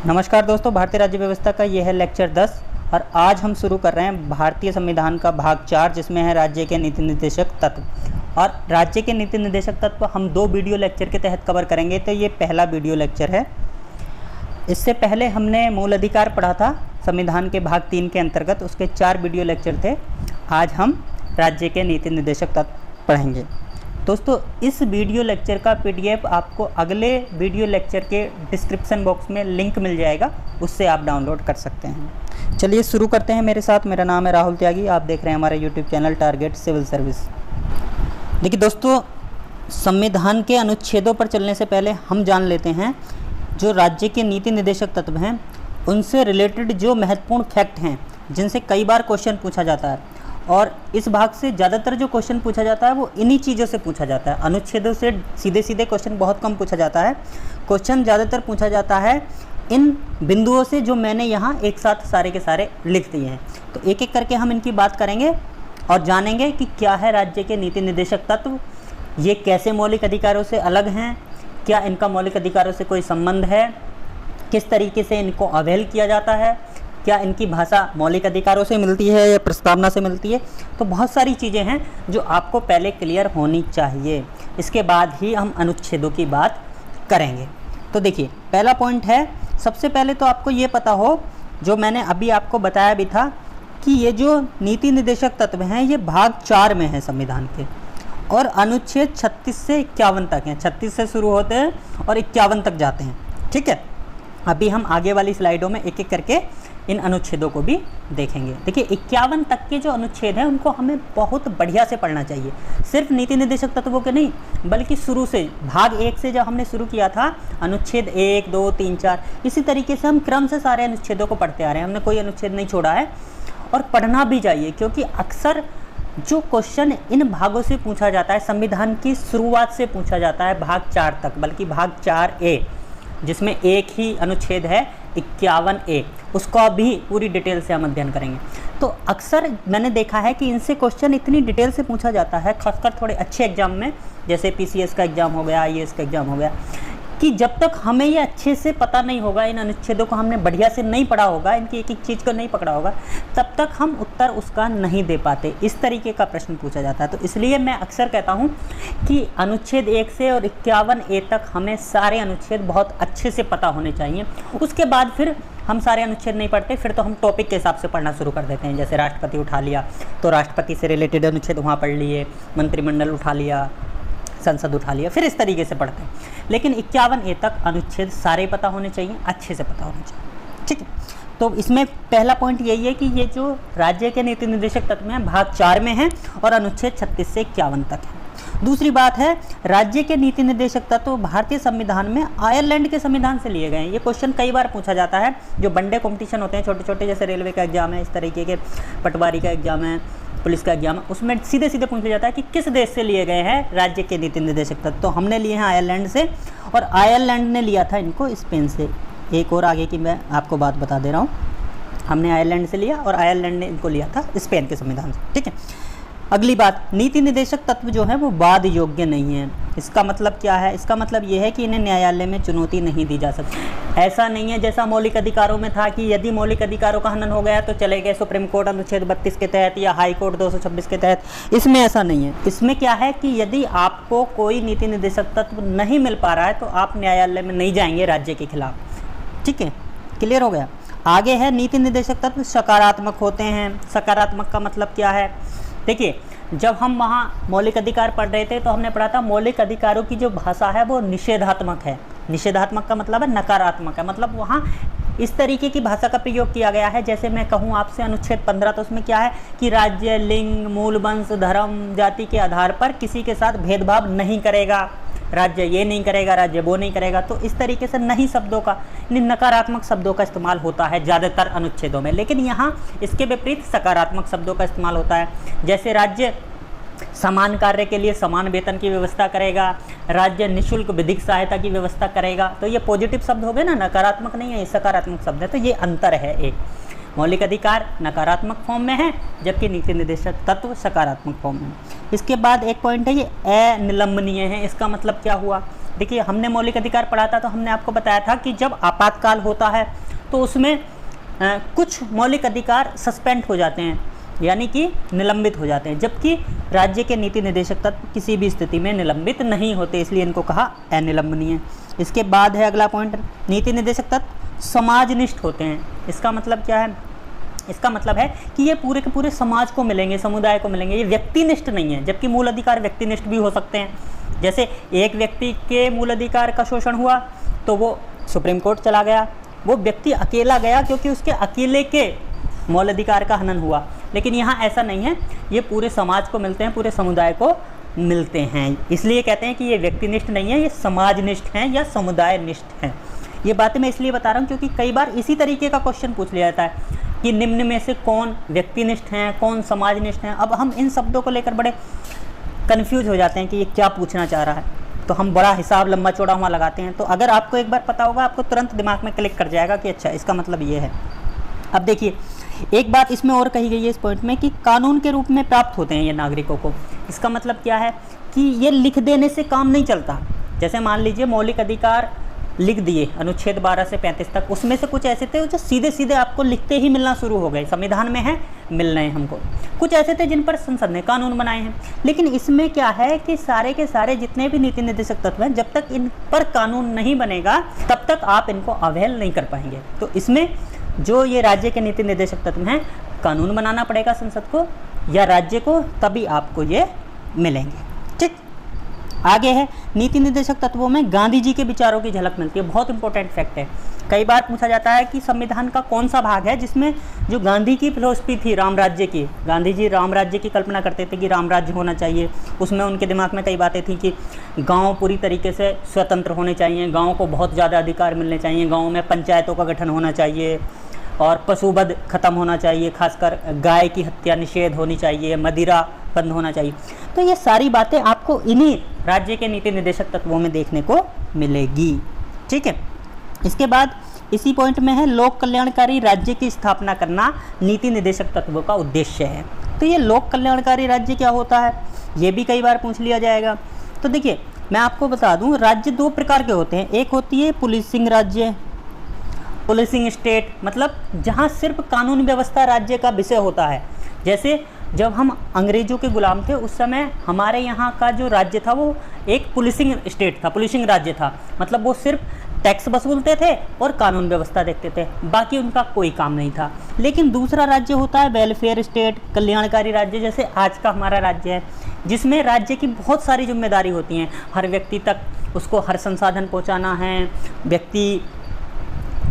नमस्कार दोस्तों, भारतीय राज्य व्यवस्था का यह है लेक्चर 10 और आज हम शुरू कर रहे हैं भारतीय संविधान का भाग 4 जिसमें है राज्य के नीति निर्देशक तत्व। और राज्य के नीति निर्देशक तत्व हम 2 वीडियो लेक्चर के तहत कवर करेंगे। तो ये पहला वीडियो लेक्चर है। इससे पहले हमने मूल अधिकार पढ़ा था संविधान के भाग 3 के अंतर्गत, उसके 4 वीडियो लेक्चर थे। आज हम राज्य के नीति निर्देशक तत्व पढ़ेंगे। दोस्तों, इस वीडियो लेक्चर का पीडीएफ आपको अगले वीडियो लेक्चर के डिस्क्रिप्शन बॉक्स में लिंक मिल जाएगा, उससे आप डाउनलोड कर सकते हैं। चलिए शुरू करते हैं मेरे साथ। मेरा नाम है राहुल त्यागी, आप देख रहे हैं हमारे YouTube channel target civil service. देखिए दोस्तों, संविधान के अनुच्छेदों पर चलने से पहले हम जान लेते हैं जो राज्य के नीति निर्देशक तत्व हैं उनसे रिलेटेड जो महत्वपूर्ण फैक्ट हैं जिनसे कई बार क्वेश्चन पूछा जाता है। और इस भाग से ज़्यादातर जो क्वेश्चन पूछा जाता है वो इन्हीं चीज़ों से पूछा जाता है। अनुच्छेदों से सीधे सीधे क्वेश्चन बहुत कम पूछा जाता है। क्वेश्चन ज़्यादातर पूछा जाता है इन बिंदुओं से जो मैंने यहाँ एक साथ सारे के सारे लिख दिए हैं। तो एक एक करके हम इनकी बात करेंगे और जानेंगे कि क्या है राज्य के नीति निर्देशक तत्व, ये कैसे मौलिक अधिकारों से अलग हैं, क्या इनका मौलिक अधिकारों से कोई संबंध है, किस तरीके से इनको अवहेल किया जाता है, क्या इनकी भाषा मौलिक अधिकारों से मिलती है या प्रस्तावना से मिलती है। तो बहुत सारी चीज़ें हैं जो आपको पहले क्लियर होनी चाहिए, इसके बाद ही हम अनुच्छेदों की बात करेंगे। तो देखिए, पहला पॉइंट है, सबसे पहले तो आपको ये पता हो, जो मैंने अभी आपको बताया भी था, कि ये जो नीति निर्देशक तत्व हैं ये भाग 4 में है संविधान के, और अनुच्छेद 36 से 51 तक हैं। 36 से शुरू होते हैं और 51 तक जाते हैं। ठीक है, अभी हम आगे वाली स्लाइडों में एक एक करके इन अनुच्छेदों को भी देखेंगे। देखिए, 51 तक के जो अनुच्छेद हैं उनको हमें बहुत बढ़िया से पढ़ना चाहिए, सिर्फ नीति निर्देशक तत्वों के नहीं, बल्कि शुरू से भाग 1 से जब हमने शुरू किया था, अनुच्छेद 1, 2, 3, 4, इसी तरीके से हम क्रम से सारे अनुच्छेदों को पढ़ते आ रहे हैं। हमने कोई अनुच्छेद नहीं छोड़ा है और पढ़ना भी चाहिए, क्योंकि अक्सर जो क्वेश्चन इन भागों से पूछा जाता है, संविधान की शुरुआत से पूछा जाता है भाग 4 तक, बल्कि भाग 4A जिसमें एक ही अनुच्छेद है 51A, उसका भी पूरी डिटेल से हम अध्ययन करेंगे। तो अक्सर मैंने देखा है कि इनसे क्वेश्चन इतनी डिटेल से पूछा जाता है, खासकर थोड़े अच्छे एग्जाम में, जैसे PCS का एग्ज़ाम हो गया, IAS का एग्ज़ाम हो गया, कि जब तक हमें ये अच्छे से पता नहीं होगा, इन अनुच्छेदों को हमने बढ़िया से नहीं पढ़ा होगा, इनकी एक एक चीज़ को नहीं पकड़ा होगा, तब तक हम उत्तर उसका नहीं दे पाते। इस तरीके का प्रश्न पूछा जाता है। तो इसलिए मैं अक्सर कहता हूँ कि अनुच्छेद 1 से और 51A तक हमें सारे अनुच्छेद बहुत अच्छे से पता होने चाहिए। उसके बाद फिर हम सारे अनुच्छेद नहीं पढ़ते, फिर तो हम टॉपिक के हिसाब से पढ़ना शुरू कर देते हैं। जैसे राष्ट्रपति उठा लिया तो राष्ट्रपति से रिलेटेड अनुच्छेद वहाँ पढ़ लिए, मंत्रिमंडल उठा लिया, संसद उठा लिया, फिर इस तरीके से पढ़ते हैं। लेकिन 51A तक अनुच्छेद सारे पता होने चाहिए, अच्छे से पता होने चाहिए। ठीक है, तो इसमें पहला पॉइंट यही है कि ये जो राज्य के नीति निर्देशक तत्व हैं भाग 4 में हैं और अनुच्छेद 36 से 51 तक है। दूसरी बात है, राज्य के नीति निर्देशक तत्व भारतीय संविधान में आयरलैंड के संविधान से लिए गए हैं। ये क्वेश्चन कई बार पूछा जाता है। जो वनडे कॉम्पिटिशन होते हैं छोटे छोटे, जैसे रेलवे का एग्जाम है, इस तरीके के पटवारी का एग्जाम है, पुलिस का एग्जाम है, उसमें सीधे सीधे पूछा जाता है कि किस देश से लिए गए हैं राज्य के नीति निर्देशक तत्व। तो हमने लिए हैं आयरलैंड से, और आयरलैंड ने लिया था इनको स्पेन से। एक और आगे की मैं आपको बात बता दे रहा हूँ, हमने आयरलैंड से लिया और आयरलैंड ने इनको लिया था स्पेन के संविधान से। ठीक है, अगली बात, नीति निर्देशक तत्व जो है वो वाद योग्य नहीं है। इसका मतलब क्या है? इसका मतलब ये है कि इन्हें न्यायालय में चुनौती नहीं दी जा सकती। ऐसा नहीं है जैसा मौलिक अधिकारों में था कि यदि मौलिक अधिकारों का हनन हो गया तो चले गए सुप्रीम कोर्ट अनुच्छेद 32 के तहत या हाई कोर्ट 226 के तहत। इसमें ऐसा नहीं है। इसमें क्या है कि यदि आपको कोई नीति निर्देशक तत्व नहीं मिल पा रहा है तो आप न्यायालय में नहीं जाएंगे राज्य के खिलाफ। ठीक है, क्लियर हो गया। आगे है, नीति निर्देशक तत्व सकारात्मक होते हैं। सकारात्मक का मतलब क्या है? देखिए, जब हम वहाँ मौलिक अधिकार पढ़ रहे थे तो हमने पढ़ा था मौलिक अधिकारों की जो भाषा है वो निषेधात्मक है। निषेधात्मक का मतलब है नकारात्मक है, मतलब वहाँ इस तरीके की भाषा का प्रयोग किया गया है। जैसे मैं कहूँ आपसे अनुच्छेद 15, तो उसमें क्या है कि राज्य लिंग, मूल वंश, धर्म, जाति के आधार पर किसी के साथ भेदभाव नहीं करेगा, राज्य ये नहीं करेगा, राज्य वो नहीं करेगा। तो इस तरीके से नहीं शब्दों का, नकारात्मक शब्दों का इस्तेमाल होता है ज़्यादातर अनुच्छेदों में। लेकिन यहाँ इसके विपरीत सकारात्मक शब्दों का इस्तेमाल होता है। जैसे राज्य समान कार्य के लिए समान वेतन की व्यवस्था करेगा, राज्य निःशुल्क विधिक सहायता की व्यवस्था करेगा। तो ये पॉजिटिव शब्द हो गए ना, नकारात्मक नहीं है, ये सकारात्मक शब्द है। तो ये अंतर है। एक मौलिक अधिकार नकारात्मक फॉर्म में है, जबकि नीति निर्देशक तत्व सकारात्मक फॉर्म में है। इसके बाद एक पॉइंट है, ये अनिलंबनीय है। इसका मतलब क्या हुआ देखिए हमने मौलिक अधिकार पढ़ा था तो हमने आपको बताया था कि जब आपातकाल होता है तो उसमें कुछ मौलिक अधिकार सस्पेंड हो जाते हैं, यानी कि निलंबित हो जाते हैं, जबकि राज्य के नीति निर्देशक तत्व किसी भी स्थिति में निलंबित नहीं होते, इसलिए इनको कहा अनिलंबनीय। इसके बाद है अगला पॉइंट, नीति निर्देशक तत्व समाजनिष्ठ होते हैं। इसका मतलब क्या है? इसका मतलब है कि ये पूरे के पूरे समाज को मिलेंगे, समुदाय को मिलेंगे, ये व्यक्तिनिष्ठ नहीं है, जबकि मूल अधिकार व्यक्तिनिष्ठ भी हो सकते हैं। जैसे एक व्यक्ति के मूल अधिकार का शोषण हुआ तो वो सुप्रीम कोर्ट चला गया, वो व्यक्ति अकेला गया क्योंकि उसके अकेले के मौल अधिकार का हनन हुआ, लेकिन यहाँ ऐसा नहीं है, ये पूरे समाज को मिलते हैं, पूरे समुदाय को मिलते हैं। इसलिए कहते हैं कि ये व्यक्तिनिष्ठ नहीं है, ये समाजनिष्ठ हैं या समुदायनिष्ठ हैं। ये बातें मैं इसलिए बता रहा हूँ क्योंकि कई बार इसी तरीके का क्वेश्चन पूछ लिया जाता है कि निम्न में से कौन व्यक्तिनिष्ठ हैं, कौन समाजनिष्ठ हैं। अब हम इन शब्दों को लेकर बड़े कन्फ्यूज हो जाते हैं कि ये क्या पूछना चाह रहा है, तो हम बड़ा हिसाब लंबा चौड़ा हुआ लगाते हैं। तो अगर आपको एक बार पता होगा, आपको तुरंत दिमाग में क्लिक कर जाएगा कि अच्छा इसका मतलब ये है। अब देखिए एक बात इसमें और कही गई है इस पॉइंट में कि कानून के रूप में प्राप्त होते हैं ये नागरिकों को। इसका मतलब क्या है कि ये लिख देने से काम नहीं चलता। जैसे मान लीजिए मौलिक अधिकार लिख दिए अनुच्छेद 12 से 35 तक, उसमें से कुछ ऐसे थे जो सीधे सीधे आपको लिखते ही मिलना शुरू हो गए, संविधान में है, मिल रहे हैं हमको। कुछ ऐसे थे जिन पर संसद ने कानून बनाए हैं, लेकिन इसमें क्या है कि सारे के सारे जितने भी नीति निर्देशक तत्व हैं, जब तक इन पर कानून नहीं बनेगा तब तक आप इनको अवहेल नहीं कर पाएंगे। तो इसमें जो ये राज्य के नीति निर्देशक तत्व हैं, कानून बनाना पड़ेगा संसद को या राज्य को, तभी आपको ये मिलेंगे। ठीक, आगे है नीति निर्देशक तत्वों में गांधी जी के विचारों की झलक मिलती है। बहुत इंपॉर्टेंट फैक्ट है। कई बार पूछा जाता है कि संविधान का कौन सा भाग है जिसमें जो गांधी की फिलॉसफी थी राम राज्य की, गांधी जी राम राज्य की कल्पना करते थे कि राम राज्य होना चाहिए। उसमें उनके दिमाग में कई बातें थी कि गांव पूरी तरीके से स्वतंत्र होने चाहिए, गांव को बहुत ज़्यादा अधिकार मिलने चाहिए, गाँव में पंचायतों का गठन होना चाहिए और पशुवध खत्म होना चाहिए, खासकर गाय की हत्या निषेध होनी चाहिए, मदिरा बंद होना चाहिए। तो ये सारी बातें आपको इन्हीं राज्य के नीति निर्देशक तत्वों में देखने को मिलेगी। ठीक है, इसके बाद इसी पॉइंट में है लोक कल्याणकारी राज्य की स्थापना करना नीति निर्देशक तत्वों का उद्देश्य है। तो ये लोक कल्याणकारी राज्य क्या होता है, ये भी कई बार पूछ लिया जाएगा। तो देखिए मैं आपको बता दूं, राज्य दो प्रकार के होते हैं। एक होती है पुलिसिंग राज्य, पुलिसिंग स्टेट, मतलब जहाँ सिर्फ कानून व्यवस्था राज्य का विषय होता है। जैसे जब हम अंग्रेजों के गुलाम थे उस समय हमारे यहाँ का जो राज्य था वो एक पुलिसिंग स्टेट था, पुलिसिंग राज्य था। मतलब वो सिर्फ टैक्स वसूलते थे और कानून व्यवस्था देखते थे, बाकी उनका कोई काम नहीं था। लेकिन दूसरा राज्य होता है वेलफेयर स्टेट, कल्याणकारी राज्य, जैसे आज का हमारा राज्य है, जिसमें राज्य की बहुत सारी जिम्मेदारी होती हैं। हर व्यक्ति तक उसको हर संसाधन पहुँचाना है, व्यक्ति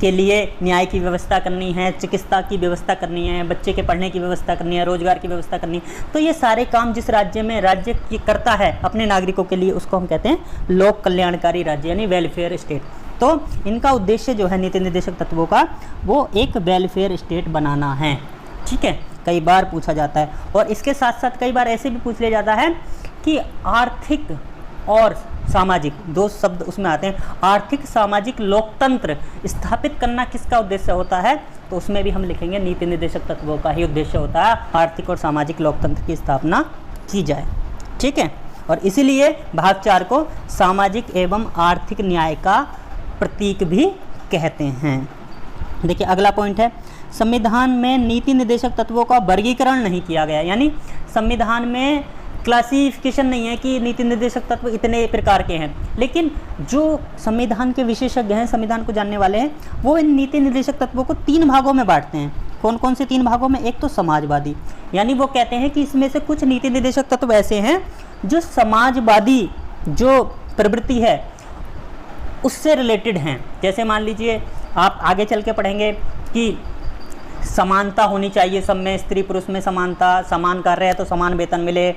के लिए न्याय की व्यवस्था करनी है, चिकित्सा की व्यवस्था करनी है, बच्चे के पढ़ने की व्यवस्था करनी है, रोजगार की व्यवस्था करनी है। तो ये सारे काम जिस राज्य में राज्य करता है अपने नागरिकों के लिए, उसको हम कहते हैं लोक कल्याणकारी राज्य यानी वेलफेयर स्टेट। तो इनका उद्देश्य जो है नीति निर्देशक तत्वों का, वो एक वेलफेयर स्टेट बनाना है। ठीक है, कई बार पूछा जाता है। और इसके साथ साथ कई बार ऐसे भी पूछ लिया जाता है कि आर्थिक और सामाजिक, दो शब्द उसमें आते हैं, आर्थिक सामाजिक लोकतंत्र स्थापित करना किसका उद्देश्य होता है, तो उसमें भी हम लिखेंगे नीति निर्देशक तत्वों का ही उद्देश्य होता है, आर्थिक और सामाजिक लोकतंत्र की स्थापना की जाए। ठीक है, और इसीलिए भाग 4 को सामाजिक एवं आर्थिक न्याय का प्रतीक भी कहते हैं। देखिए अगला पॉइंट है, संविधान में नीति निर्देशक तत्वों का वर्गीकरण नहीं किया गया, यानी संविधान में क्लासिफिकेशन नहीं है कि नीति निर्देशक तत्व इतने प्रकार के हैं। लेकिन जो संविधान के विशेषज्ञ हैं, संविधान को जानने वाले हैं, वो इन नीति निर्देशक तत्वों को 3 भागों में बांटते हैं। कौन कौन से 3 भागों में? एक तो समाजवादी, यानी वो कहते हैं कि इसमें से कुछ नीति निर्देशक तत्व ऐसे हैं जो समाजवादी जो प्रवृत्ति है उससे रिलेटेड हैं। जैसे मान लीजिए आप आगे चल के पढ़ेंगे कि समानता होनी चाहिए सब में, स्त्री पुरुष में समानता, समान कार्य है तो समान वेतन मिले,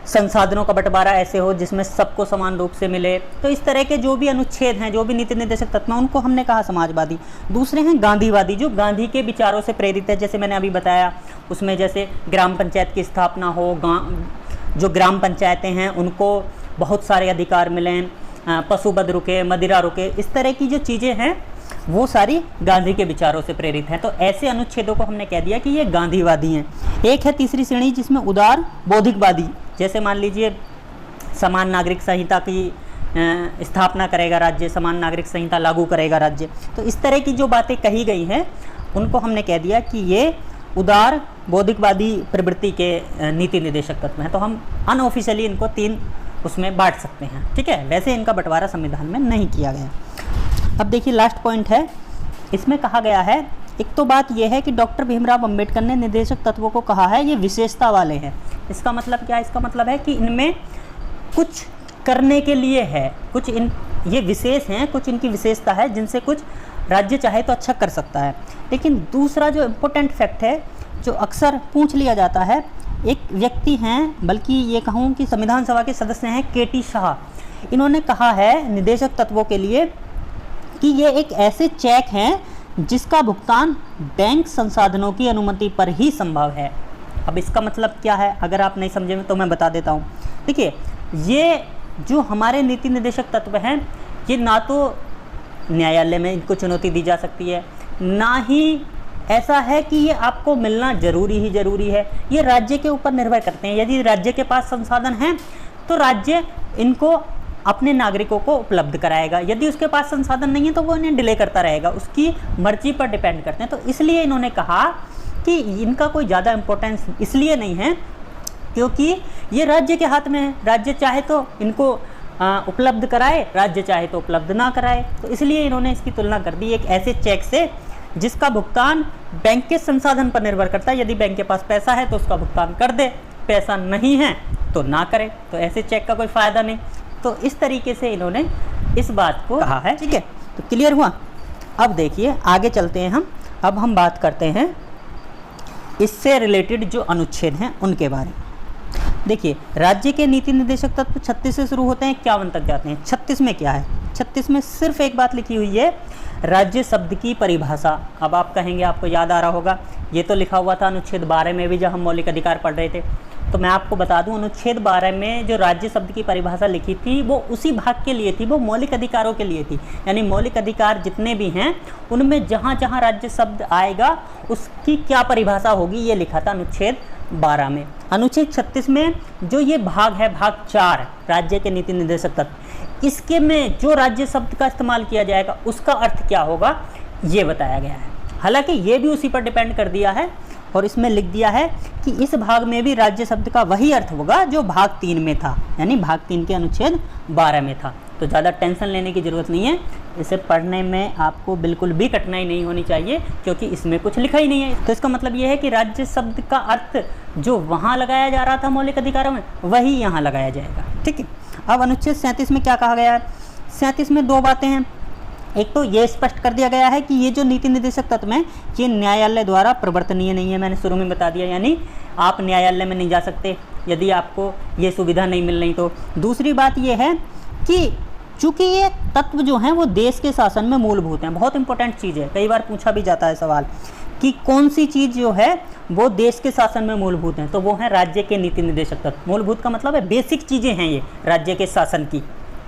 संसाधनों का बंटवारा ऐसे हो जिसमें सबको समान रूप से मिले। तो इस तरह के जो भी अनुच्छेद हैं, जो भी नीति निर्देशक तत्व हैं, उनको हमने कहा समाजवादी। दूसरे हैं गांधीवादी, जो गांधी के विचारों से प्रेरित है। जैसे मैंने अभी बताया, उसमें जैसे ग्राम पंचायत की स्थापना हो, जो ग्राम पंचायतें हैं उनको बहुत सारे अधिकार मिलें, पशुवध रुके, मदिरा रुके, इस तरह की जो चीज़ें हैं वो सारी गांधी के विचारों से प्रेरित हैं। तो ऐसे अनुच्छेदों को हमने कह दिया कि ये गांधीवादी हैं। एक है तीसरी श्रेणी जिसमें उदार बौद्धिकवादी, जैसे मान लीजिए समान नागरिक संहिता की स्थापना करेगा राज्य, समान नागरिक संहिता लागू करेगा राज्य। तो इस तरह की जो बातें कही गई हैं उनको हमने कह दिया कि ये उदार बौद्धिकवादी प्रवृत्ति के नीति निर्देशक तत्व हैं। तो हम अनऑफिशियली इनको 3 उसमें बांट सकते हैं, ठीक है। वैसे इनका बंटवारा संविधान में नहीं किया गया। अब देखिए लास्ट पॉइंट है, इसमें कहा गया है, एक तो बात यह है कि डॉक्टर भीमराव अंबेडकर ने निर्देशक तत्वों को कहा है ये विशेषता वाले हैं। इसका मतलब क्या है? इसका मतलब है कि इनमें कुछ करने के लिए है, कुछ ये विशेष हैं, कुछ इनकी विशेषता है जिनसे कुछ राज्य चाहे तो अच्छा कर सकता है। लेकिन दूसरा जो इम्पोर्टेंट फैक्ट है जो अक्सर पूछ लिया जाता है, एक व्यक्ति हैं, बल्कि ये कहूँ कि संविधान सभा के सदस्य हैं KT शाह। इन्होंने कहा है निर्देशक तत्वों के लिए कि ये एक ऐसे चेक हैं जिसका भुगतान बैंक संसाधनों की अनुमति पर ही संभव है। अब इसका मतलब क्या है, अगर आप नहीं समझे तो मैं बता देता हूँ। देखिए, ये जो हमारे नीति निर्देशक तत्व हैं, ये ना तो न्यायालय में इनको चुनौती दी जा सकती है, ना ही ऐसा है कि ये आपको मिलना ज़रूरी है। ये राज्य के ऊपर निर्भर करते हैं। यदि राज्य के पास संसाधन हैं तो राज्य इनको अपने नागरिकों को उपलब्ध कराएगा, यदि उसके पास संसाधन नहीं है तो वो इन्हें डिले करता रहेगा, उसकी मर्जी पर डिपेंड करते हैं। तो इसलिए इन्होंने कहा कि इनका कोई ज़्यादा इम्पोर्टेंस इसलिए नहीं है क्योंकि ये राज्य के हाथ में है। राज्य चाहे तो इनको उपलब्ध कराए, राज्य चाहे तो उपलब्ध ना कराए। तो इसलिए इन्होंने इसकी तुलना कर दी एक ऐसे चेक से जिसका भुगतान बैंक के संसाधन पर निर्भर करता है। यदि बैंक के पास पैसा है तो उसका भुगतान कर दे, पैसा नहीं है तो ना करे, तो ऐसे चेक का कोई फ़ायदा नहीं। तो इस तरीके से इन्होंने इस बात को कहा है, ठीक है। तो क्लियर हुआ। अब देखिए आगे चलते हैं हम। अब हम बात करते हैं इससे रिलेटेड जो अनुच्छेद हैं उनके बारे में। देखिए, राज्य के नीति निर्देशक तत्व 36 से शुरू होते हैं, 51 तक जाते हैं। 36 में क्या है? 36 में सिर्फ एक बात लिखी हुई है, राज्य शब्द की परिभाषा। अब आप कहेंगे, आपको याद आ रहा होगा, ये तो लिखा हुआ था अनुच्छेद 12 में भी जब हम मौलिक अधिकार पढ़ रहे थे। तो मैं आपको बता दूं, अनुच्छेद 12 में जो राज्य शब्द की परिभाषा लिखी थी वो उसी भाग के लिए थी, वो मौलिक अधिकारों के लिए थी। यानी मौलिक अधिकार जितने भी हैं उनमें जहाँ जहाँ राज्य शब्द आएगा उसकी क्या परिभाषा होगी, ये लिखा था अनुच्छेद 12 में। अनुच्छेद 36 में जो ये भाग है, भाग 4, राज्य के नीति निर्देशक तत्व, इसके में जो राज्य शब्द का इस्तेमाल किया जाएगा उसका अर्थ क्या होगा ये बताया गया है। हालांकि ये भी उसी पर डिपेंड कर दिया है और इसमें लिख दिया है कि इस भाग में भी राज्य शब्द का वही अर्थ होगा जो भाग 3 में था, यानी भाग 3 के अनुच्छेद 12 में था। तो ज़्यादा टेंशन लेने की ज़रूरत नहीं है, इसे पढ़ने में आपको बिल्कुल भी कठिनाई नहीं होनी चाहिए क्योंकि इसमें कुछ लिखा ही नहीं है। तो इसका मतलब ये है कि राज्य शब्द का अर्थ जो वहाँ लगाया जा रहा था मौलिक अधिकारों में वही यहाँ लगाया जाएगा, ठीक है। अब अनुच्छेद 37 में क्या कहा गया है? 37 में 2 बातें हैं। एक तो ये स्पष्ट कर दिया गया है कि ये जो नीति निर्देशक तत्व हैं ये न्यायालय द्वारा प्रवर्तनीय नहीं है। मैंने शुरू में बता दिया, यानी आप न्यायालय में नहीं जा सकते यदि आपको ये सुविधा नहीं मिल रही तो। दूसरी बात ये है कि चूँकि ये तत्व जो हैं वो देश के शासन में मूलभूत हैं। बहुत इंपॉर्टेंट चीज़ है, कई बार पूछा भी जाता है सवाल कि कौन सी चीज़ जो है वो देश के शासन में मूलभूत हैं, तो वो है राज्य के नीति निर्देशक तत्व। मूलभूत का मतलब है बेसिक चीज़ें हैं ये राज्य के शासन की,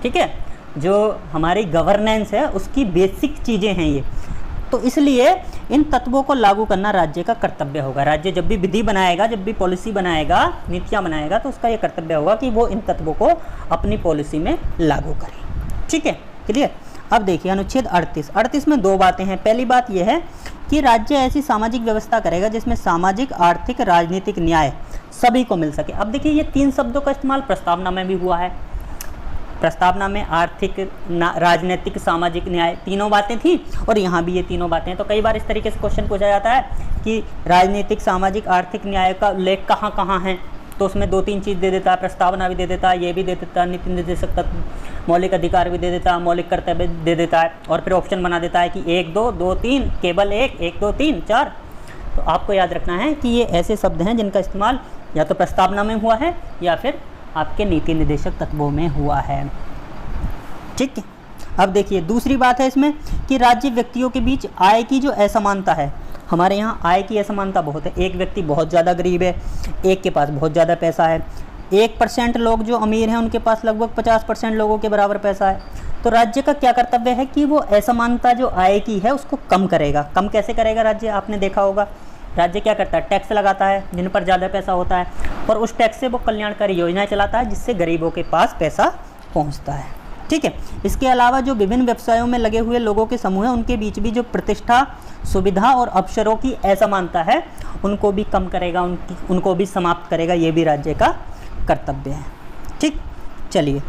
ठीक है, जो हमारी गवर्नेंस है उसकी बेसिक चीज़ें हैं ये। तो इसलिए इन तत्वों को लागू करना राज्य का कर्तव्य होगा। राज्य जब भी विधि बनाएगा, जब भी पॉलिसी बनाएगा, नीतियाँ बनाएगा, तो उसका ये कर्तव्य होगा कि वो इन तत्वों को अपनी पॉलिसी में लागू करे, ठीक है, क्लियर। अब देखिए अनुच्छेद 38 में 2 बातें हैं। पहली बात यह है कि राज्य ऐसी सामाजिक व्यवस्था करेगा जिसमें सामाजिक, आर्थिक, राजनीतिक न्याय सभी को मिल सके। अब देखिए ये 3 शब्दों का इस्तेमाल प्रस्तावना में भी हुआ है। प्रस्तावना में आर्थिक, राजनीतिक, सामाजिक न्याय तीनों बातें थी और यहाँ भी ये तीनों बातें हैं। तो कई बार इस तरीके से क्वेश्चन पूछा जाता है कि राजनीतिक, सामाजिक, आर्थिक न्याय का उल्लेख कहाँ कहाँ है, तो उसमें 2-3 चीज़ दे देता है, प्रस्तावना भी दे देता है, ये भी दे देता है, नीति निर्देशक तत्व, मौलिक अधिकार भी दे देता है, मौलिक कर्तव्य दे देता है, और फिर ऑप्शन बना देता है कि 1 2 2 3, केवल 1 1 2 3 4। तो आपको याद रखना है कि ये ऐसे शब्द हैं जिनका इस्तेमाल या तो प्रस्तावना में हुआ है या फिर आपके नीति निर्देशक तत्वों में हुआ है, ठीक है। अब देखिए दूसरी बात है इसमें कि राज्य व्यक्तियों के बीच आय की जो असमानता है, हमारे यहाँ आय की असमानता बहुत है। एक व्यक्ति बहुत ज़्यादा गरीब है, एक के पास बहुत ज़्यादा पैसा है। 1% लोग जो अमीर हैं उनके पास लगभग 50% लोगों के बराबर पैसा है। तो राज्य का क्या कर्तव्य है कि वो असमानता जो आय की है उसको कम करेगा। कम कैसे करेगा राज्य? आपने देखा होगा राज्य क्या करता है, टैक्स लगाता है जिन पर ज़्यादा पैसा होता है और उस टैक्स से वो कल्याणकारी योजनाएं चलाता है जिससे गरीबों के पास पैसा पहुंचता है, ठीक है। इसके अलावा जो विभिन्न व्यवसायों में लगे हुए लोगों के समूह हैं उनके बीच भी जो प्रतिष्ठा, सुविधा और अवसरों की असमानता है उनको भी कम करेगा, उनको भी समाप्त करेगा। ये भी राज्य का कर्तव्य है। ठीक, चलिए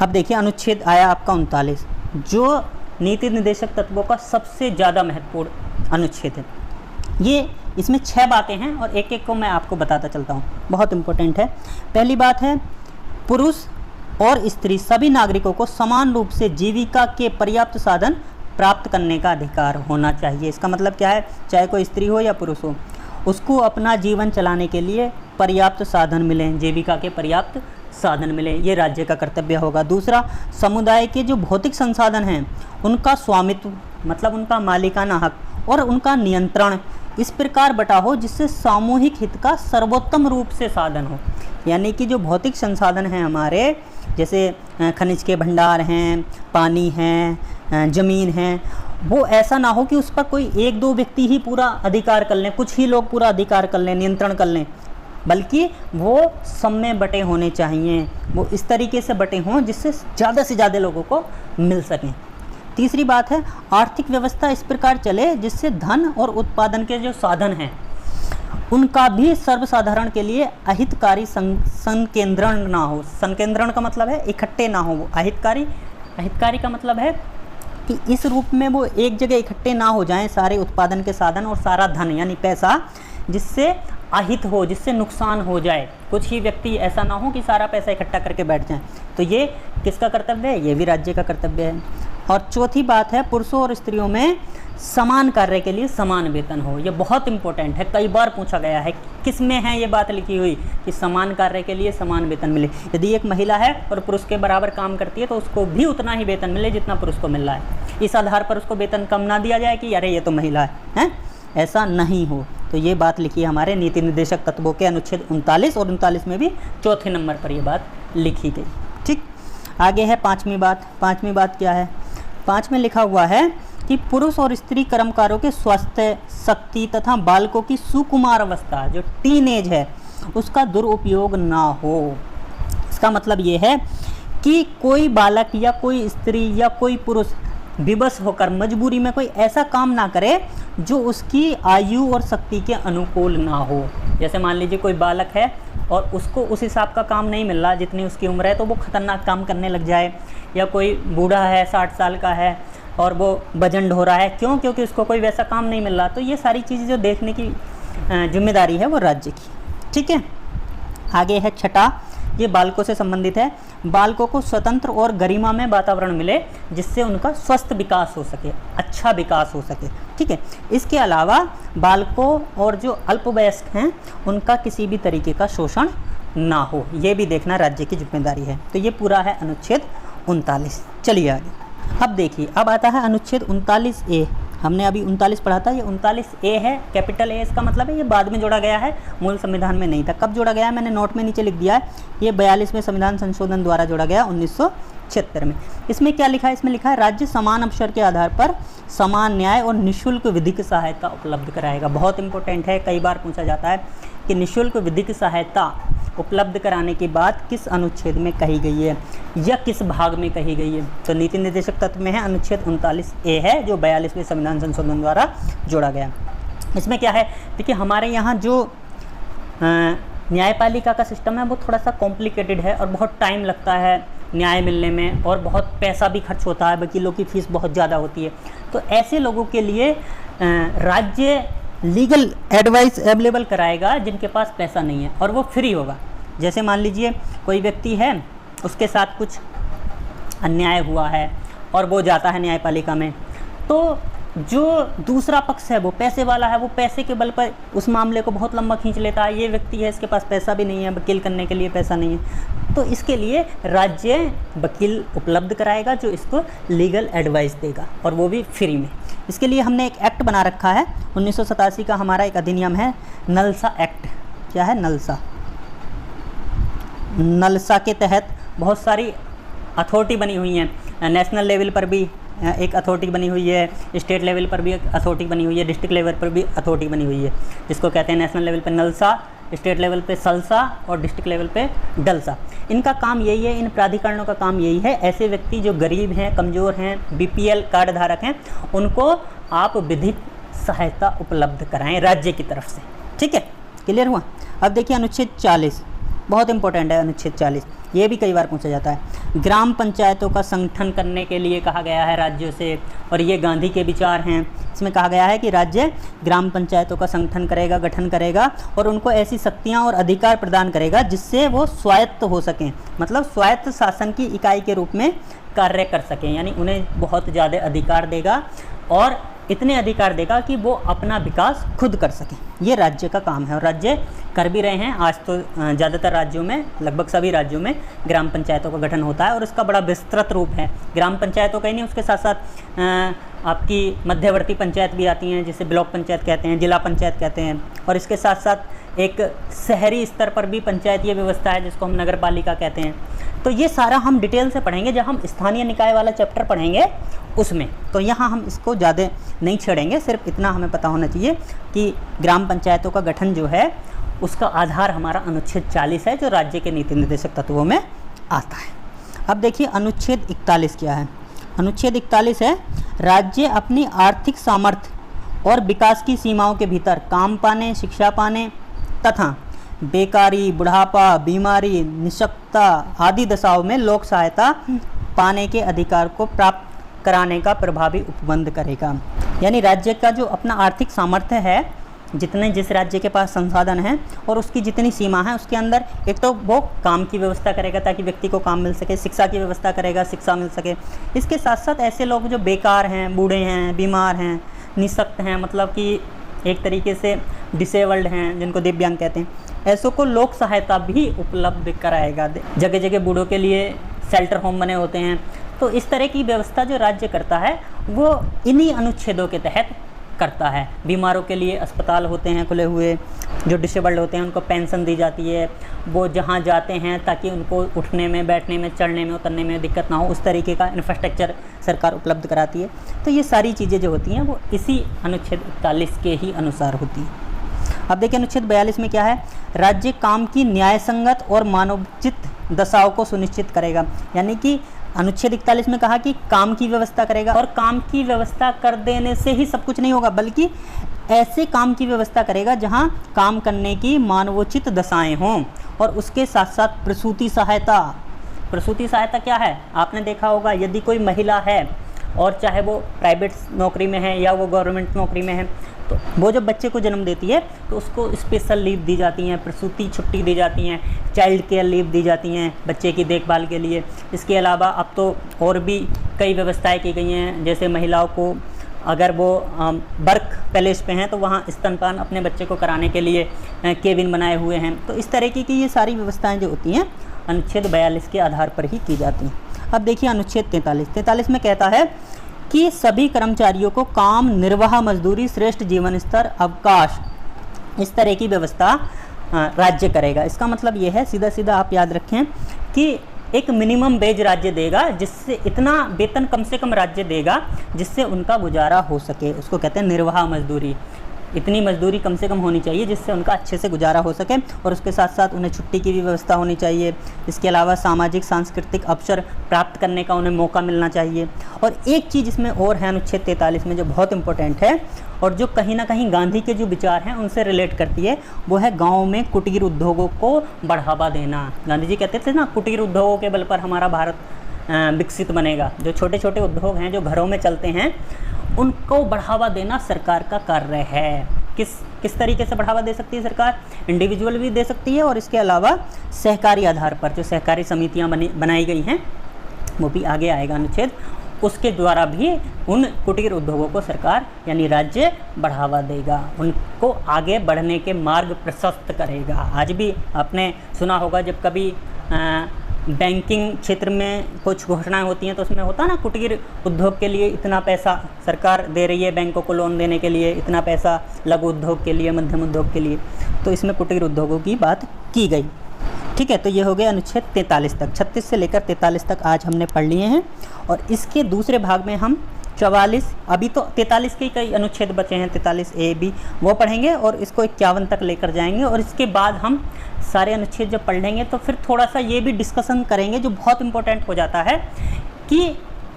अब देखिए अनुच्छेद आया आपका 39, जो नीति निर्देशक तत्वों का सबसे ज़्यादा महत्वपूर्ण अनुच्छेद है। ये इसमें 6 बातें हैं और एक एक को मैं आपको बताता चलता हूँ, बहुत इंपॉर्टेंट है। पहली बात है, पुरुष और स्त्री सभी नागरिकों को समान रूप से जीविका के पर्याप्त साधन प्राप्त करने का अधिकार होना चाहिए। इसका मतलब क्या है, चाहे कोई स्त्री हो या पुरुष हो, उसको अपना जीवन चलाने के लिए पर्याप्त साधन मिलें, जीविका के पर्याप्त साधन मिले, ये राज्य का कर्तव्य होगा। दूसरा, समुदाय के जो भौतिक संसाधन हैं उनका स्वामित्व, मतलब उनका मालिकाना हक और उनका नियंत्रण इस प्रकार बटा हो जिससे सामूहिक हित का सर्वोत्तम रूप से साधन हो। यानी कि जो भौतिक संसाधन हैं हमारे, जैसे खनिज के भंडार हैं, पानी हैं, ज़मीन है, वो ऐसा ना हो कि उस पर कोई 1-2 व्यक्ति ही पूरा अधिकार कर लें, कुछ ही लोग पूरा अधिकार कर लें, नियंत्रण कर लें, बल्कि वो सब में बटे होने चाहिए। वो इस तरीके से बटे हों जिससे ज़्यादा से ज़्यादा लोगों को मिल सकें। तीसरी बात है, आर्थिक व्यवस्था इस प्रकार चले जिससे धन और उत्पादन के जो साधन हैं उनका भी सर्वसाधारण के लिए अहितकारी संकेंद्रण ना हो। संकेंद्रण का मतलब है इकट्ठे ना हो, वो अहितकारी का मतलब है कि इस रूप में वो एक जगह इकट्ठे ना हो जाएं सारे उत्पादन के साधन और सारा धन यानी पैसा, जिससे अहित हो, जिससे नुकसान हो जाए। कुछ ही व्यक्ति ऐसा ना हो कि सारा पैसा इकट्ठा करके बैठ जाएं। तो ये किसका कर्तव्य है, ये भी राज्य का कर्तव्य है। और चौथी बात है, पुरुषों और स्त्रियों में समान कार्य के लिए समान वेतन हो। ये बहुत इंपॉर्टेंट है, कई बार पूछा गया है। किस में है ये बात लिखी हुई कि समान कार्य के लिए समान वेतन मिले। यदि एक महिला है और पुरुष के बराबर काम करती है तो उसको भी उतना ही वेतन मिले जितना पुरुष को मिल रहा है। इस आधार पर उसको वेतन कम ना दिया जाए कि अरे ये तो महिला है, ऐसा नहीं हो। तो ये बात लिखी है हमारे नीति निर्देशक तत्वों के अनुच्छेद 39 और 39 में भी चौथे नंबर पर ये बात लिखी गई। ठीक, आगे है पाँचवीं बात। पाँचवीं बात क्या है, 5 में लिखा हुआ है कि पुरुष और स्त्री कर्मकारों के स्वास्थ्य, शक्ति तथा बालकों की सुकुमार अवस्था जो टीनेज है उसका दुरुपयोग ना हो। इसका मतलब ये है कि कोई बालक या कोई स्त्री या कोई पुरुष विवश होकर मजबूरी में कोई ऐसा काम ना करे जो उसकी आयु और शक्ति के अनुकूल ना हो। जैसे मान लीजिए कोई बालक है और उसको उस हिसाब का काम नहीं मिल रहा जितनी उसकी उम्र है, तो वो खतरनाक काम करने लग जाए। या कोई बूढ़ा है 60 साल का है और वो वजन ढो रहा है, क्यों? क्योंकि उसको कोई वैसा काम नहीं मिल रहा। तो ये सारी चीज़ें जो देखने की जिम्मेदारी है वो राज्य की। ठीक है, आगे है छठा, ये बालकों से संबंधित है। बालकों को स्वतंत्र और गरिमा में वातावरण मिले जिससे उनका स्वस्थ विकास हो सके, अच्छा विकास हो सके। ठीक है, इसके अलावा बालकों और जो अल्पवयस्क हैं उनका किसी भी तरीके का शोषण ना हो, ये भी देखना राज्य की जिम्मेदारी है। तो ये पूरा है अनुच्छेद 39। चलिए आगे, अब देखिए, अब आता है अनुच्छेद 39A। हमने अभी 39 पढ़ा था, ये 39A है, कैपिटल ए। इसका मतलब है ये बाद में जोड़ा गया है, मूल संविधान में नहीं था। कब जोड़ा गया है मैंने नोट में नीचे लिख दिया है, ये 42वें संविधान संशोधन द्वारा जोड़ा गया 1976 में। इसमें क्या लिखा है, इसमें लिखा है राज्य समान अवसर के आधार पर समान न्याय और निःशुल्क विधिक सहायता उपलब्ध कराएगा। बहुत इंपॉर्टेंट है, कई बार पूछा जाता है कि निःशुल्क विधिक सहायता उपलब्ध कराने की बात किस अनुच्छेद में कही गई है या किस भाग में कही गई है। तो नीति निर्देशक तत्व में है अनुच्छेद 39A है, जो 42वें संविधान संशोधन द्वारा जोड़ा गया। इसमें क्या है, देखिए हमारे यहाँ जो न्यायपालिका का सिस्टम है वो थोड़ा सा कॉम्प्लिकेटेड है और बहुत टाइम लगता है न्याय मिलने में, और बहुत पैसा भी खर्च होता है, वकीलों की फ़ीस बहुत ज़्यादा होती है। तो ऐसे लोगों के लिए राज्य लीगल एडवाइस अवेलेबल कराएगा जिनके पास पैसा नहीं है, और वो फ्री होगा। जैसे मान लीजिए कोई व्यक्ति है, उसके साथ कुछ अन्याय हुआ है और वो जाता है न्यायपालिका में, तो जो दूसरा पक्ष है वो पैसे वाला है, वो पैसे के बल पर उस मामले को बहुत लंबा खींच लेता है। ये व्यक्ति है, इसके पास पैसा भी नहीं है, वकील करने के लिए पैसा नहीं है, तो इसके लिए राज्य वकील उपलब्ध कराएगा जो इसको लीगल एडवाइस देगा, और वो भी फ्री में। इसके लिए हमने एक एक्ट बना रखा है, 1987 का हमारा एक अधिनियम है, नलसा एक्ट। क्या है? नलसा। नलसा के तहत बहुत सारी अथॉरिटी बनी हुई हैं। नेशनल लेवल पर भी एक अथॉरिटी बनी हुई है, स्टेट लेवल पर भी एक अथॉरिटी बनी हुई है, डिस्ट्रिक्ट लेवल पर भी अथॉरिटी बनी हुई है, जिसको कहते हैं नेशनल लेवल पर नलसा स्टेट लेवल पे सलसा और डिस्ट्रिक्ट लेवल पे डलसा। इनका काम यही है, इन प्राधिकरणों का काम यही है, ऐसे व्यक्ति जो गरीब हैं, कमज़ोर हैं, BPL कार्ड धारक हैं, उनको आप विधिक सहायता उपलब्ध कराएं राज्य की तरफ से। ठीक है, क्लियर हुआ। अब देखिए अनुच्छेद 40 बहुत इंपॉर्टेंट है। अनुच्छेद 40 ये भी कई बार पूछा जाता है। ग्राम पंचायतों का संगठन करने के लिए कहा गया है राज्यों से, और ये गांधी के विचार हैं। इसमें कहा गया है कि राज्य ग्राम पंचायतों का संगठन करेगा, गठन करेगा और उनको ऐसी शक्तियां और अधिकार प्रदान करेगा जिससे वो स्वायत्त हो सकें, मतलब स्वायत्त शासन की इकाई के रूप में कार्य कर सकें। यानी उन्हें बहुत ज़्यादा अधिकार देगा और इतने अधिकार देगा कि वो अपना विकास खुद कर सकें। ये राज्य का काम है और राज्य कर भी रहे हैं। आज तो ज़्यादातर राज्यों में, लगभग सभी राज्यों में ग्राम पंचायतों का गठन होता है और इसका बड़ा विस्तृत रूप है। ग्राम पंचायतों का ही नहीं, उसके साथ साथ आपकी मध्यवर्ती पंचायत भी आती हैं, जिसे ब्लॉक पंचायत कहते हैं, जिला पंचायत कहते हैं, और इसके साथ साथ एक शहरी स्तर पर भी पंचायतीय व्यवस्था है जिसको हम नगर पालिका कहते हैं। तो ये सारा हम डिटेल से पढ़ेंगे जब हम स्थानीय निकाय वाला चैप्टर पढ़ेंगे उसमें, तो यहाँ हम इसको ज़्यादा नहीं छेड़ेंगे। सिर्फ इतना हमें पता होना चाहिए कि ग्राम पंचायतों का गठन जो है उसका आधार हमारा अनुच्छेद 40 है, जो राज्य के नीति निर्देशक तत्वों में आता है। अब देखिए अनुच्छेद 41 क्या है। अनुच्छेद 41 है, राज्य अपनी आर्थिक सामर्थ्य और विकास की सीमाओं के भीतर काम पाने, शिक्षा पाने तथा बेकारी, बुढ़ापा, बीमारी, निःशक्तता आदि दशाओं में लोक सहायता पाने के अधिकार को प्राप्त कराने का प्रभावी उपबंध करेगा। यानी राज्य का जो अपना आर्थिक सामर्थ्य है, जितने जिस राज्य के पास संसाधन हैं और उसकी जितनी सीमा है, उसके अंदर एक तो वो काम की व्यवस्था करेगा ताकि व्यक्ति को काम मिल सके, शिक्षा की व्यवस्था करेगा, शिक्षा मिल सके। इसके साथ साथ ऐसे लोग जो बेकार हैं, बूढ़े हैं, बीमार हैं, निःशक्त हैं, मतलब कि एक तरीके से डिसेबल्ड हैं, जिनको दिव्यांग कहते हैं, ऐसों को लोक सहायता भी उपलब्ध कराएगा। जगह जगह बूढ़ों के लिए शेल्टर होम बने होते हैं। तो इस तरह की व्यवस्था जो राज्य करता है वो इन्हीं अनुच्छेदों के तहत करता है। बीमारों के लिए अस्पताल होते हैं खुले हुए, जो डिसेबल्ड होते हैं उनको पेंशन दी जाती है, वो जहाँ जाते हैं ताकि उनको उठने में, बैठने में, चढ़ने में, उतरने में दिक्कत ना हो, उस तरीके का इंफ्रास्ट्रक्चर सरकार उपलब्ध कराती है। तो ये सारी चीज़ें जो होती हैं वो इसी अनुच्छेद 41 के ही अनुसार होती हैं। अब देखिए अनुच्छेद 42 में क्या है, राज्य काम की न्यायसंगत और मानवोचित दशाओं को सुनिश्चित करेगा। यानी कि अनुच्छेद 41 में कहा कि काम की व्यवस्था करेगा, और काम की व्यवस्था कर देने से ही सब कुछ नहीं होगा, बल्कि ऐसे काम की व्यवस्था करेगा जहां काम करने की मानवोचित दशाएं हों। और उसके साथ साथ प्रसूति सहायता। प्रसूति सहायता क्या है, आपने देखा होगा, यदि कोई महिला है और चाहे वो प्राइवेट नौकरी में है या वो गवर्नमेंट नौकरी में है, तो वो जब बच्चे को जन्म देती है तो उसको स्पेशल लीव दी जाती हैं, प्रसूति छुट्टी दी जाती हैं, चाइल्ड केयर लीव दी जाती हैं बच्चे की देखभाल के लिए। इसके अलावा अब तो और भी कई व्यवस्थाएं की गई हैं, जैसे महिलाओं को अगर वो वर्क पैलेस पे हैं तो वहाँ स्तनपान अपने बच्चे को कराने के लिए केबिन बनाए हुए हैं। तो इस तरीके की ये सारी व्यवस्थाएँ जो होती हैं अनुच्छेद 42 के आधार पर ही की जाती हैं। अब देखिए अनुच्छेद 43 में कहता है कि सभी कर्मचारियों को काम, निर्वाह मजदूरी, श्रेष्ठ जीवन स्तर, अवकाश, इस तरह की व्यवस्था राज्य करेगा। इसका मतलब ये है, सीधा सीधा आप याद रखें कि एक मिनिमम वेज राज्य देगा, जिससे इतना वेतन कम से कम राज्य देगा जिससे उनका गुजारा हो सके। उसको कहते हैं निर्वाह मजदूरी। इतनी मजदूरी कम से कम होनी चाहिए जिससे उनका अच्छे से गुजारा हो सके, और उसके साथ साथ उन्हें छुट्टी की भी व्यवस्था होनी चाहिए। इसके अलावा सामाजिक सांस्कृतिक अवसर प्राप्त करने का उन्हें मौका मिलना चाहिए। और एक चीज़ इसमें और है अनुच्छेद 43 में जो बहुत इंपॉर्टेंट है और जो कहीं ना कहीं गांधी के जो विचार हैं उनसे रिलेट करती है, वो है गाँव में कुटीर उद्योगों को बढ़ावा देना। गांधी जी कहते थे ना, कुटीर उद्योगों के बल पर हमारा भारत विकसित बनेगा। जो छोटे छोटे उद्योग हैं जो घरों में चलते हैं उनको बढ़ावा देना सरकार का कार्य है। किस तरीके से बढ़ावा दे सकती है सरकार? इंडिविजुअल भी दे सकती है, और इसके अलावा सहकारी आधार पर जो सहकारी समितियां बनाई गई हैं वो भी आगे आएगा अनुच्छेद, उसके द्वारा भी उन कुटीर उद्योगों को सरकार यानी राज्य बढ़ावा देगा, उनको आगे बढ़ने के मार्ग प्रशस्त करेगा। आज भी आपने सुना होगा जब कभी बैंकिंग क्षेत्र में कुछ घोषणाएं होती हैं तो उसमें होता ना, कुटीर उद्योग के लिए इतना पैसा सरकार दे रही है, बैंकों को लोन देने के लिए इतना पैसा, लघु उद्योग के लिए, मध्यम उद्योग के लिए। तो इसमें कुटीर उद्योगों की बात की गई। ठीक है, तो ये हो गया अनुच्छेद 43 तक। 36 से लेकर 43 तक आज हमने पढ़ लिए हैं, और इसके दूसरे भाग में हम 44, अभी तो 43 के कई अनुच्छेद बचे हैं, 43A B वो पढ़ेंगे और इसको 51 तक लेकर जाएंगे। और इसके बाद हम सारे अनुच्छेद जब पढ़ लेंगे तो फिर थोड़ा सा ये भी डिस्कशन करेंगे जो बहुत इंपॉर्टेंट हो जाता है कि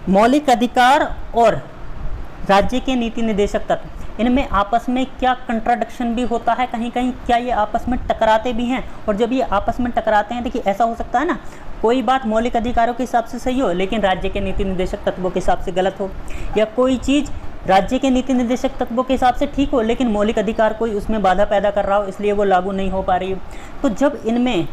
मौलिक अधिकार और राज्य के नीति निर्देशक तत्व, इनमें आपस में क्या कंट्राडिक्शन भी होता है, कहीं कहीं क्या ये आपस में टकराते भी हैं। और जब ये आपस में टकराते हैं, देखिए ऐसा हो सकता है ना, कोई बात मौलिक अधिकारों के हिसाब से सही हो लेकिन राज्य के नीति निर्देशक तत्वों के हिसाब से गलत हो, या कोई चीज़ राज्य के नीति निर्देशक तत्वों के हिसाब से ठीक हो लेकिन मौलिक अधिकार कोई उसमें बाधा पैदा कर रहा हो इसलिए वो लागू नहीं हो पा रही हो। तो जब इनमें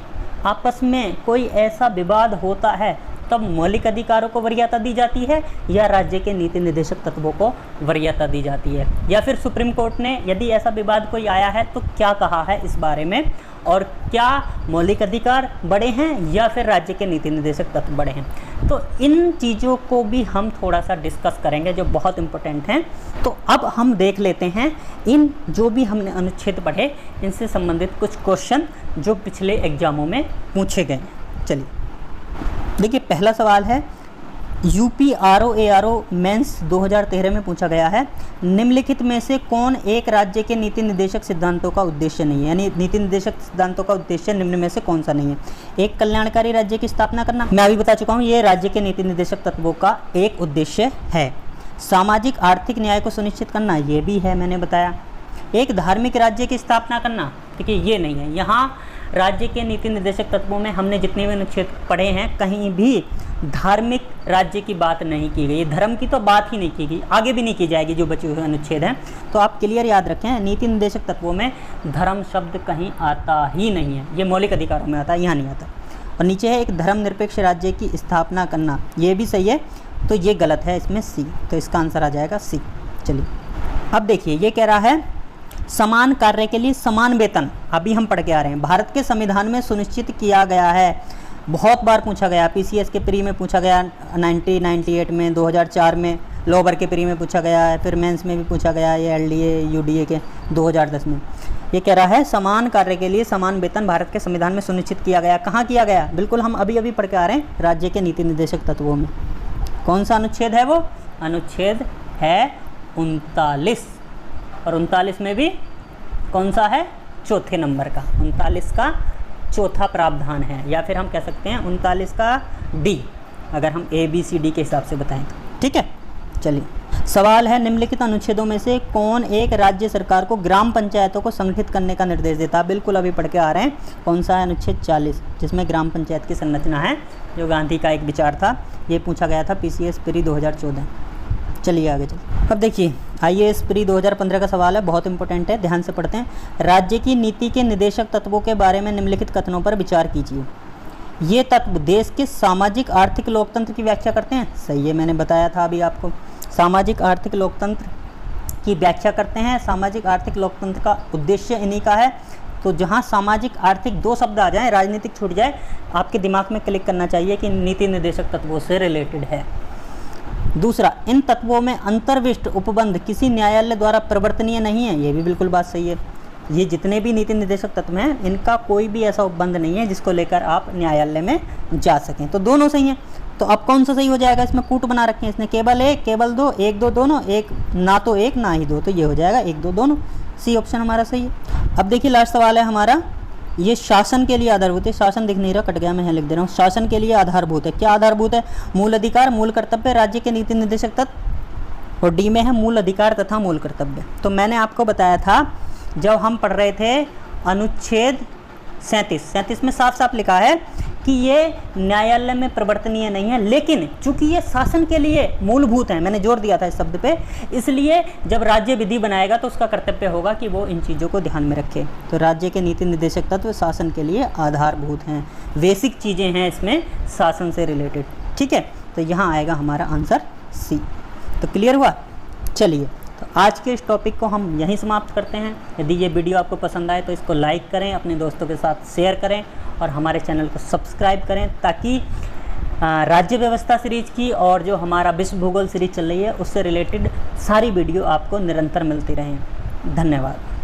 आपस में कोई ऐसा विवाद होता है तब मौलिक अधिकारों को वरीयता दी जाती है या राज्य के नीति निर्देशक तत्वों को वरीयता दी जाती है, या फिर सुप्रीम कोर्ट ने यदि ऐसा विवाद कोई आया है तो क्या कहा है इस बारे में, और क्या मौलिक अधिकार बड़े हैं या फिर राज्य के नीति निर्देशक तत्व बड़े हैं। तो इन चीज़ों को भी हम थोड़ा सा डिस्कस करेंगे जो बहुत इंपॉर्टेंट हैं। तो अब हम देख लेते हैं इन जो भी हमने अनुच्छेद पढ़े इनसे संबंधित कुछ क्वेश्चन जो पिछले एग्जामों में पूछे गए हैं। चलिए देखिए, पहला सवाल है UPRO मेंस 2013 में पूछा गया है, निम्नलिखित में से कौन एक राज्य के नीति निर्देशक सिद्धांतों का उद्देश्य नहीं है, यानी नीति निर्देशक सिद्धांतों का उद्देश्य निम्न में से कौन सा नहीं है। एक, कल्याणकारी राज्य की स्थापना करना, मैं अभी बता चुका हूँ ये राज्य के नीति निर्देशक तत्वों का एक उद्देश्य है। सामाजिक आर्थिक न्याय को सुनिश्चित करना, ये भी है, मैंने बताया। एक, धार्मिक राज्य की स्थापना करना, देखिए ये नहीं है। यहाँ राज्य के नीति निर्देशक तत्वों में हमने जितने भी अनुच्छेद पढ़े हैं कहीं भी धार्मिक राज्य की बात नहीं की गई, धर्म की तो बात ही नहीं की गई, आगे भी नहीं की जाएगी जो बचे हुए अनुच्छेद हैं। तो आप क्लियर याद रखें, नीति निर्देशक तत्वों में धर्म शब्द कहीं आता ही नहीं है, ये मौलिक अधिकारों में आता है, यहाँ नहीं आता। और नीचे है एक, धर्मनिरपेक्ष राज्य की स्थापना करना, ये भी सही है, तो ये गलत है, इसमें सी, तो इसका आंसर आ जाएगा सी। चलिए अब देखिए, ये कह रहा है समान कार्य के लिए समान वेतन, अभी हम पढ़ के आ रहे हैं, भारत के संविधान में सुनिश्चित किया गया है। बहुत बार पूछा गया, PCS के प्री में पूछा गया 1998 में, 2004 में लोअर के प्री में पूछा गया है, फिर मेंस में भी पूछा गया है, ये LDA UDA के 2010 में। ये कह रहा है समान कार्य के लिए समान वेतन भारत के संविधान में सुनिश्चित किया गया। कहाँ किया गया? बिल्कुल हम अभी अभी पढ़ के आ रहे हैं, राज्य के नीति निर्देशक तत्वों में। कौन सा अनुच्छेद है वो? अनुच्छेद है 39, और 39 में भी कौन सा है? चौथे नंबर का, 39 का चौथा प्रावधान है, या फिर हम कह सकते हैं 39 का डी, अगर हम ABCD के हिसाब से बताएं तो। ठीक है, चलिए सवाल है, निम्नलिखित अनुच्छेदों में से कौन एक राज्य सरकार को ग्राम पंचायतों को संगठित करने का निर्देश देता है? बिल्कुल अभी पढ़ के आ रहे हैं, कौन सा है? अनुच्छेद 40, जिसमें ग्राम पंचायत की संरचना है, जो गांधी का एक विचार था। ये पूछा गया था PCS प्री 2014। चलिए आगे चलिए। अब देखिए, IAS प्री 2015 का सवाल है, बहुत इंपॉर्टेंट है, ध्यान से पढ़ते हैं। राज्य की नीति के निर्देशक तत्वों के बारे में निम्नलिखित कथनों पर विचार कीजिए। ये तत्व देश के सामाजिक आर्थिक लोकतंत्र की व्याख्या करते हैं। सही है, मैंने बताया था अभी आपको, सामाजिक आर्थिक लोकतंत्र की व्याख्या करते हैं। सामाजिक आर्थिक लोकतंत्र का उद्देश्य इन्हीं का है। तो जहाँ सामाजिक आर्थिक दो शब्द आ जाएँ, राजनीतिक छूट जाए, आपके दिमाग में क्लिक करना चाहिए कि नीति निर्देशक तत्वों से रिलेटेड है। दूसरा, इन तत्वों में अंतर्विष्ट उपबंध किसी न्यायालय द्वारा प्रवर्तनीय नहीं है। ये भी बिल्कुल बात सही है। ये जितने भी नीति निर्देशक तत्व हैं, इनका कोई भी ऐसा उपबंध नहीं है जिसको लेकर आप न्यायालय में जा सकें। तो दोनों सही हैं। तो अब कौन सा सही हो जाएगा? इसमें कूट बना रखे हैं इसने, केवल एक, केवल दो, एक दो दोनों, एक ना तो एक ना ही दो, तो ये हो जाएगा एक दो दोनों। सी ऑप्शन हमारा सही है। अब देखिए लास्ट सवाल है हमारा, ये शासन के लिए आधारभूत है। शासन दिख नहीं रहा, कट गया, मैं यहाँ लिख दे रहा हूँ। शासन के लिए आधारभूत है। क्या आधारभूत है? मूल अधिकार, मूल कर्तव्य, राज्य के नीति निर्देशक तत्व, और डी में है मूल अधिकार तथा मूल कर्तव्य। तो मैंने आपको बताया था जब हम पढ़ रहे थे अनुच्छेद 37 में साफ साफ लिखा है कि ये न्यायालय में प्रवर्तनीय नहीं है, लेकिन चूंकि ये शासन के लिए मूलभूत है, मैंने जोर दिया था इस शब्द पे, इसलिए जब राज्य विधि बनाएगा तो उसका कर्तव्य होगा कि वो इन चीज़ों को ध्यान में रखे। तो राज्य के नीति निर्देशक तत्व शासन के लिए आधारभूत हैं, बेसिक चीज़ें हैं इसमें शासन से रिलेटेड। ठीक है, तो यहाँ आएगा हमारा आंसर सी। तो क्लियर हुआ? चलिए, तो आज के इस टॉपिक को हम यहीं समाप्त करते हैं। यदि ये वीडियो आपको पसंद आए तो इसको लाइक करें, अपने दोस्तों के साथ शेयर करें और हमारे चैनल को सब्सक्राइब करें, ताकि राज्य व्यवस्था सीरीज की और जो हमारा विश्व भूगोल सीरीज चल रही है उससे रिलेटेड सारी वीडियो आपको निरंतर मिलती रहें। धन्यवाद।